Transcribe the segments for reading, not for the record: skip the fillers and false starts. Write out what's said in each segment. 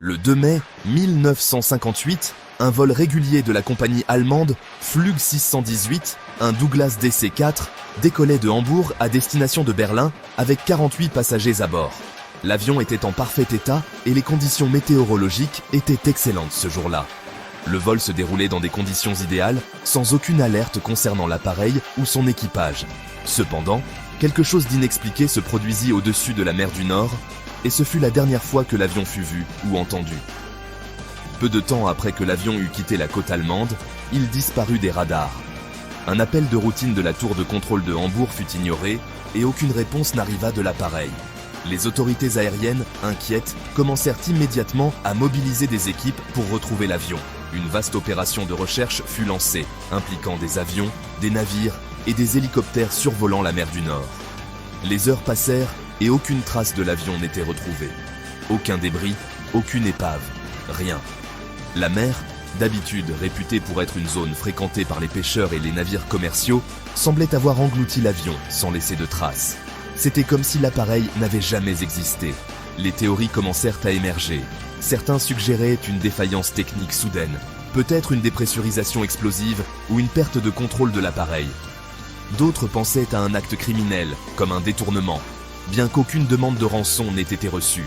Le 2 mai 1958, un vol régulier de la compagnie allemande Flug 618, un Douglas DC-4, décollait de Hambourg à destination de Berlin avec 48 passagers à bord. L'avion était en parfait état et les conditions météorologiques étaient excellentes ce jour-là. Le vol se déroulait dans des conditions idéales, sans aucune alerte concernant l'appareil ou son équipage. Cependant, quelque chose d'inexpliqué se produisit au-dessus de la mer du Nord, et ce fut la dernière fois que l'avion fut vu ou entendu. Peu de temps après que l'avion eut quitté la côte allemande, il disparut des radars. Un appel de routine de la tour de contrôle de Hambourg fut ignoré et aucune réponse n'arriva de l'appareil. Les autorités aériennes, inquiètes, commencèrent immédiatement à mobiliser des équipes pour retrouver l'avion. Une vaste opération de recherche fut lancée, impliquant des avions, des navires et des hélicoptères survolant la mer du Nord. Les heures passèrent et aucune trace de l'avion n'était retrouvée. Aucun débris, aucune épave, rien. La mer, d'habitude réputée pour être une zone fréquentée par les pêcheurs et les navires commerciaux, semblait avoir englouti l'avion sans laisser de traces. C'était comme si l'appareil n'avait jamais existé. Les théories commencèrent à émerger. Certains suggéraient une défaillance technique soudaine, peut-être une dépressurisation explosive ou une perte de contrôle de l'appareil. D'autres pensaient à un acte criminel, comme un détournement, bien qu'aucune demande de rançon n'ait été reçue.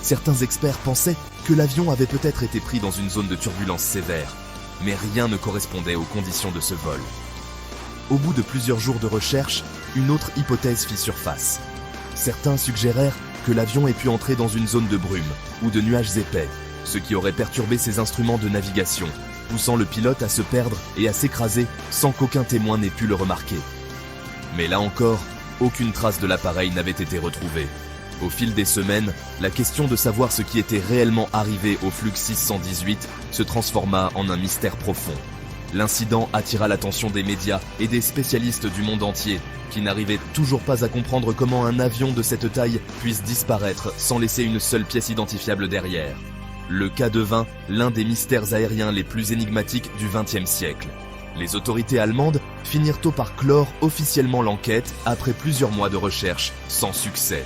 Certains experts pensaient que l'avion avait peut-être été pris dans une zone de turbulence sévère, mais rien ne correspondait aux conditions de ce vol. Au bout de plusieurs jours de recherche, une autre hypothèse fit surface. Certains suggérèrent que l'avion ait pu entrer dans une zone de brume ou de nuages épais, ce qui aurait perturbé ses instruments de navigation, poussant le pilote à se perdre et à s'écraser sans qu'aucun témoin n'ait pu le remarquer. Mais là encore, aucune trace de l'appareil n'avait été retrouvée. Au fil des semaines, la question de savoir ce qui était réellement arrivé au Flug 618 se transforma en un mystère profond. L'incident attira l'attention des médias et des spécialistes du monde entier, qui n'arrivaient toujours pas à comprendre comment un avion de cette taille puisse disparaître sans laisser une seule pièce identifiable derrière. Le cas devint l'un des mystères aériens les plus énigmatiques du XXe siècle. Les autorités allemandes finirent tôt par clore officiellement l'enquête après plusieurs mois de recherche, sans succès.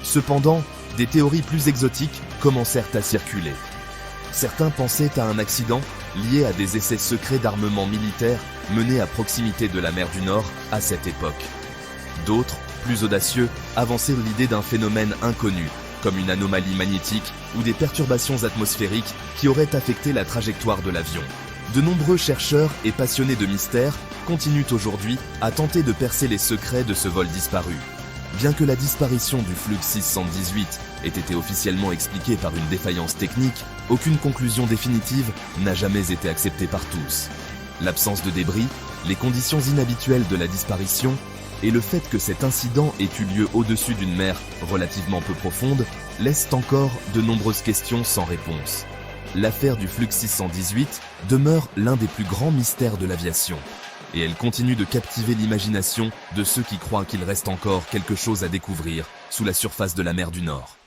Cependant, des théories plus exotiques commencèrent à circuler. Certains pensaient à un accident lié à des essais secrets d'armement militaire menés à proximité de la mer du Nord à cette époque. D'autres, plus audacieux, avancèrent l'idée d'un phénomène inconnu, comme une anomalie magnétique ou des perturbations atmosphériques qui auraient affecté la trajectoire de l'avion. De nombreux chercheurs et passionnés de mystère continuent aujourd'hui à tenter de percer les secrets de ce vol disparu. Bien que la disparition du Flug 618 ait été officiellement expliquée par une défaillance technique, aucune conclusion définitive n'a jamais été acceptée par tous. L'absence de débris, les conditions inhabituelles de la disparition et le fait que cet incident ait eu lieu au-dessus d'une mer relativement peu profonde laissent encore de nombreuses questions sans réponse. L'affaire du Flug 618 demeure l'un des plus grands mystères de l'aviation. Et elle continue de captiver l'imagination de ceux qui croient qu'il reste encore quelque chose à découvrir sous la surface de la mer du Nord.